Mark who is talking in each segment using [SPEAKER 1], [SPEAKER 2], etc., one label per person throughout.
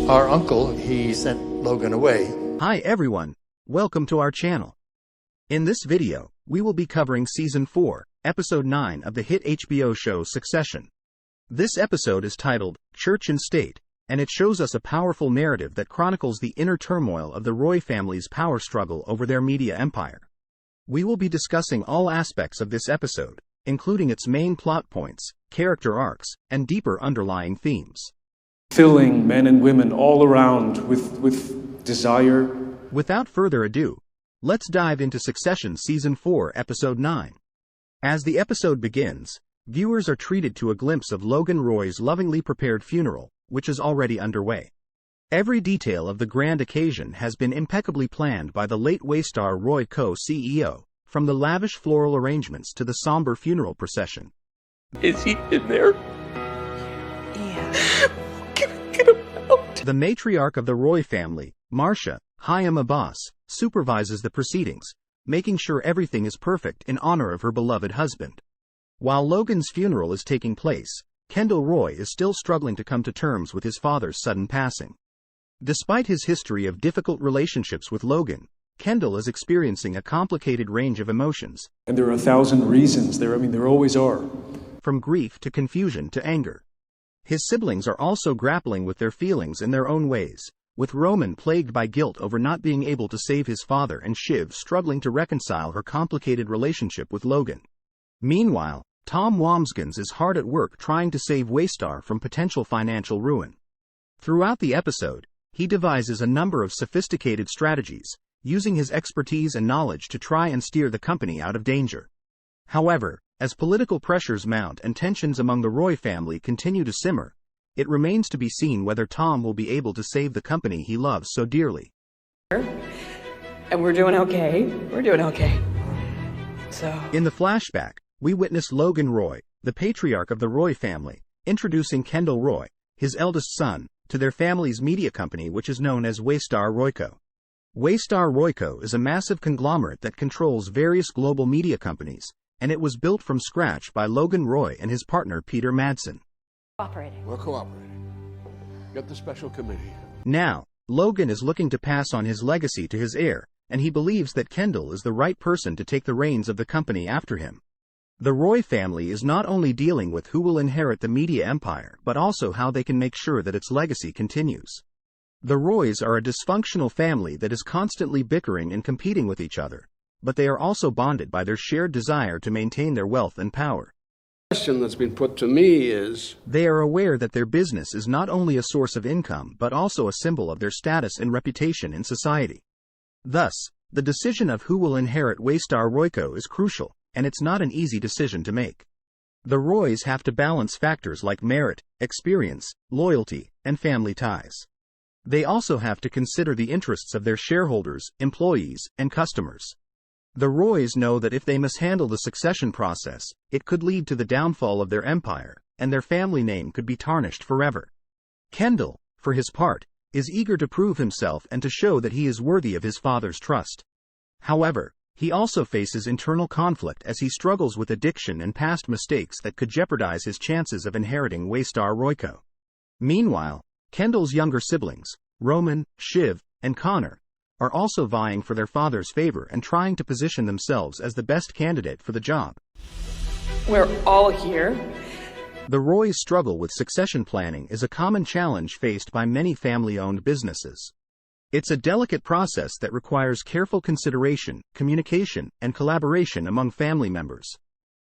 [SPEAKER 1] Our uncle, he sent Logan away.
[SPEAKER 2] Hi everyone, welcome to our channel. In this video, we will be covering Season 4, Episode 9 of the hit HBO show Succession. This episode is titled, Church and State, and it shows us a powerful narrative that chronicles the inner turmoil of the Roy family's power struggle over their media empire. We will be discussing all aspects of this episode, including its main plot points, character arcs, and deeper underlying themes.
[SPEAKER 3] Filling men and women all around with desire.
[SPEAKER 2] Without further ado, let's dive into Succession Season 4, Episode 9. As the episode begins, viewers are treated to a glimpse of Logan Roy's lovingly prepared funeral, which is already underway. Every detail of the grand occasion has been impeccably planned by the late Waystar Roy co-CEO, from the lavish floral arrangements to the somber funeral procession.
[SPEAKER 4] Is he in there?
[SPEAKER 5] Yeah.
[SPEAKER 4] Get him out.
[SPEAKER 2] The matriarch of the Roy family, Marcia, Hayam Abbas, supervises the proceedings, making sure everything is perfect in honor of her beloved husband. While Logan's funeral is taking place, Kendall Roy is still struggling to come to terms with his father's sudden passing. Despite his history of difficult relationships with Logan, Kendall is experiencing a complicated range of emotions.
[SPEAKER 3] And there are 1,000 reasons there. There always are.
[SPEAKER 2] From grief to confusion to anger. His siblings are also grappling with their feelings in their own ways, with Roman plagued by guilt over not being able to save his father and Shiv struggling to reconcile her complicated relationship with Logan. Meanwhile, Tom Wambsgans is hard at work trying to save Waystar from potential financial ruin. Throughout the episode, he devises a number of sophisticated strategies, using his expertise and knowledge to try and steer the company out of danger. However, as political pressures mount and tensions among the Roy family continue to simmer, it remains to be seen whether Tom will be able to save the company he loves so dearly.
[SPEAKER 5] And we're doing okay. So.
[SPEAKER 2] In the flashback, we witness Logan Roy, the patriarch of the Roy family, introducing Kendall Roy, his eldest son, to their family's media company, which is known as Waystar Royco. Waystar Royco is a massive conglomerate that controls various global media companies, and it was built from scratch by Logan Roy and his partner Peter Madsen.
[SPEAKER 6] We're cooperating. Get the special committee.
[SPEAKER 2] Now, Logan is looking to pass on his legacy to his heir, and he believes that Kendall is the right person to take the reins of the company after him. The Roy family is not only dealing with who will inherit the media empire, but also how they can make sure that its legacy continues. The Roys are a dysfunctional family that is constantly bickering and competing with each other, but they are also bonded by their shared desire to maintain their wealth and power.
[SPEAKER 6] The question that's been put to me is,
[SPEAKER 2] they are aware that their business is not only a source of income but also a symbol of their status and reputation in society. Thus, the decision of who will inherit Waystar Royco is crucial, and it's not an easy decision to make. The Roys have to balance factors like merit, experience, loyalty, and family ties. They also have to consider the interests of their shareholders, employees, and customers. The Roys know that if they mishandle the succession process, it could lead to the downfall of their empire, and their family name could be tarnished forever. Kendall, for his part, is eager to prove himself and to show that he is worthy of his father's trust. However, he also faces internal conflict as he struggles with addiction and past mistakes that could jeopardize his chances of inheriting Waystar Royco. Meanwhile, Kendall's younger siblings, Roman, Shiv, and Connor, are also vying for their father's favor and trying to position themselves as the best candidate for the job.
[SPEAKER 5] We're all here.
[SPEAKER 2] The Roys' struggle with succession planning is a common challenge faced by many family-owned businesses. It's a delicate process that requires careful consideration, communication, and collaboration among family members.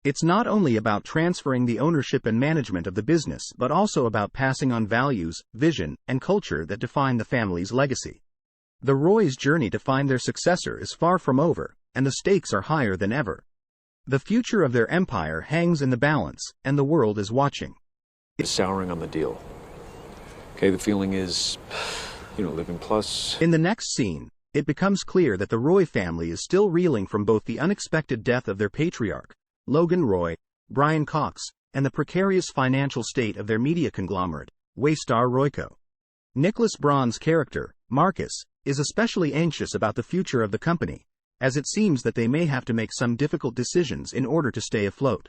[SPEAKER 2] It's not only about transferring the ownership and management of the business but also about passing on values, vision, and culture that define the family's legacy. The Roys' journey to find their successor is far from over, and the stakes are higher than ever. The future of their empire hangs in the balance, and the world is watching.
[SPEAKER 4] It's souring on the deal. Okay, the feeling is, living plus.
[SPEAKER 2] In the next scene, it becomes clear that the Roy family is still reeling from both the unexpected death of their patriarch, Logan Roy, Brian Cox, and the precarious financial state of their media conglomerate, Waystar Royco. Nicholas Braun's character, Marcus, is especially anxious about the future of the company, as it seems that they may have to make some difficult decisions in order to stay afloat.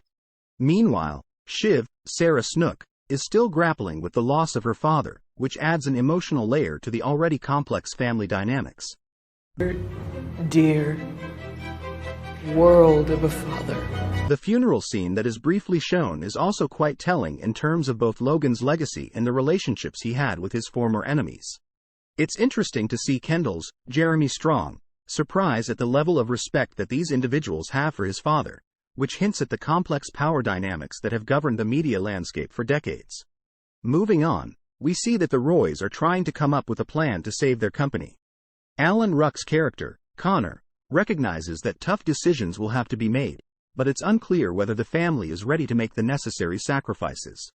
[SPEAKER 2] Meanwhile, Shiv, Sarah Snook, is still grappling with the loss of her father, which adds an emotional layer to the already complex family dynamics.
[SPEAKER 5] Dear world of a father.
[SPEAKER 2] The funeral scene that is briefly shown is also quite telling in terms of both Logan's legacy and the relationships he had with his former enemies. It's interesting to see Kendall's, Jeremy Strong, surprise at the level of respect that these individuals have for his father, which hints at the complex power dynamics that have governed the media landscape for decades. Moving on, we see that the Roys are trying to come up with a plan to save their company. Alan Ruck's character, Connor, recognizes that tough decisions will have to be made, but it's unclear whether the family is ready to make the necessary sacrifices.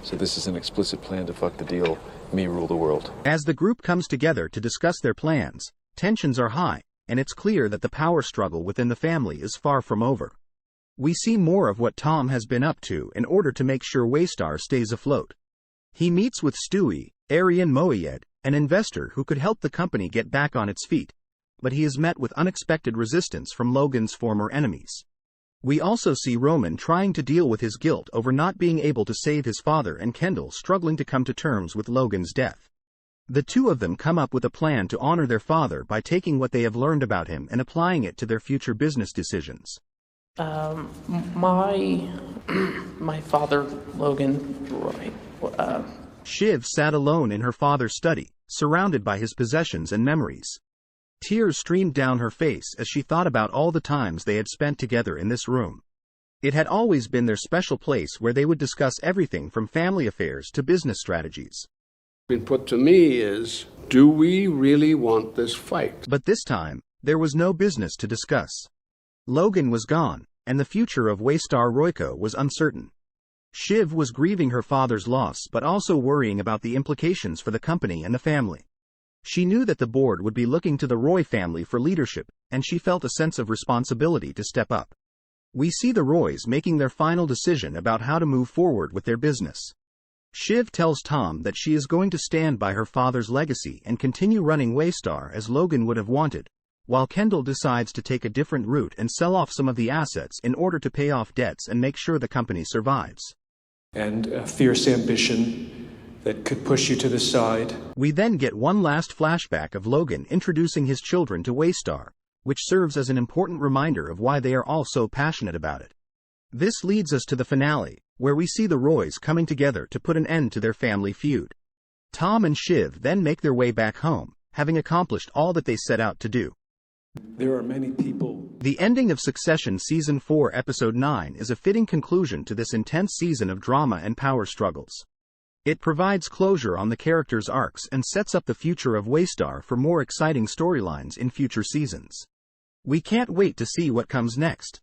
[SPEAKER 4] So this is an explicit plan to fuck the deal, me rule the world.
[SPEAKER 2] As the group comes together to discuss their plans, tensions are high, and it's clear that the power struggle within the family is far from over. We see more of what Tom has been up to in order to make sure Waystar stays afloat. He meets with Stewie, Arian Moayed, an investor who could help the company get back on its feet, but he is met with unexpected resistance from Logan's former enemies. We also see Roman trying to deal with his guilt over not being able to save his father and Kendall struggling to come to terms with Logan's death. The two of them come up with a plan to honor their father by taking what they have learned about him and applying it to their future business decisions.
[SPEAKER 7] My father, Logan Roy.
[SPEAKER 2] Shiv sat alone in her father's study, surrounded by his possessions and memories. Tears streamed down her face as she thought about all the times they had spent together in this room. It had always been their special place where they would discuss everything from family affairs to business strategies.
[SPEAKER 6] Been put to me is, do we really want this fight?
[SPEAKER 2] But this time, there was no business to discuss. Logan was gone, and the future of Waystar Royco was uncertain. Shiv was grieving her father's loss but also worrying about the implications for the company and the family. She knew that the board would be looking to the Roy family for leadership, and she felt a sense of responsibility to step up. We see the Roys making their final decision about how to move forward with their business. Shiv tells Tom that she is going to stand by her father's legacy and continue running Waystar as Logan would have wanted, while Kendall decides to take a different route and sell off some of the assets in order to pay off debts and make sure the company survives.
[SPEAKER 3] And a fierce ambition that could push you to the side.
[SPEAKER 2] We then get one last flashback of Logan introducing his children to Waystar, which serves as an important reminder of why they are all so passionate about it. This leads us to the finale, where we see the Roys coming together to put an end to their family feud. Tom and Shiv then make their way back home, having accomplished all that they set out to do.
[SPEAKER 3] There are many people.
[SPEAKER 2] The ending of Succession Season 4 Episode 9 is a fitting conclusion to this intense season of drama and power struggles. It provides closure on the characters' arcs and sets up the future of Waystar for more exciting storylines in future seasons. We can't wait to see what comes next.